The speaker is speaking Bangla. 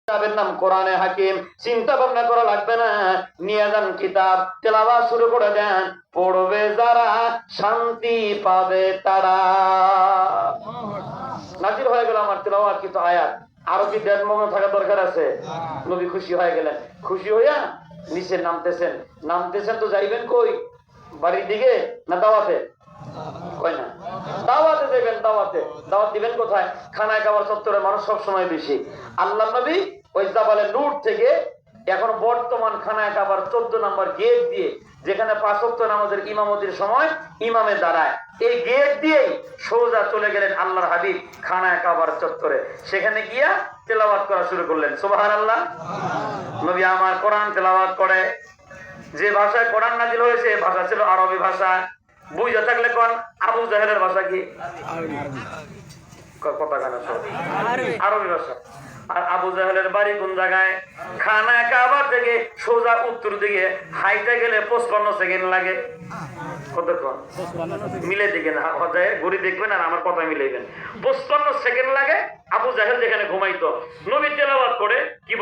কিতাবের নাম কোরআনে হাকিম। চিন্তা ভাবনা করা লাগবে না, নিয়ে যান কিতাব, তেলাওয়াত শুরু করে দেন। পড়বে যারা শান্তি পাবে তারা। নাজির হয়ে গেল আমার তেলাওয়াত কিছু আয়াত। আরো কি দেড় মগ্ন থাকা দরকার আছে? নবী খুশি হয়ে গেলেন। খুশি হইয়া নিচে নামতেছেন তো যাইবেন কই? বাড়ির দিকে না দাওয়াতে? কই না, দাওয়াতে যাবেন। দাওয়াত দিবেন কোথায়? খানায় খাবার চত্বরে মানুষ সব সময় বেশি। আল্লাহ নবী ওই জাবালে নূর থেকে এখন বর্তমান খানায় খাবার 14 নম্বর গেট দিয়ে, যেখানে 5 ওয়াক্ত নামাজের ইমামতির সময় ইমামে দাঁড়ায়, এই গেট দিয়েই সোজা চলে গেলেন আল্লাহর হাবিব খানায় খাবার চত্বরে। সেখানে গিয়া তেলাওয়াত করা শুরু করলেন। সুবহানাল্লাহ। নবী আমার কোরআন তেলাওয়াত করে। যে ভাষায় কোরআন নাজিল হয়েছে ভাষা ছিল আরবি ভাষা। বুঝা থাকলে কোন আবু জাহেলের ভাষা কি? আরবি ভাষা। আর আবু জাহেলের বাড়ি কোন জায়গায়? খানা কাবা থেকে সোজা উত্তর দিকে হাইটে গেলে 55 সেকেন্ড লাগে। কতক্ষণ? মিলে দিকে না ঘড়ি দেখবেন আর আমার কথা মিলাইবেন। 55 সেকেন্ড লাগে। আবু জাহেল যেখানে ঘুমাইতো, নবী তেলাওয়াত করে কি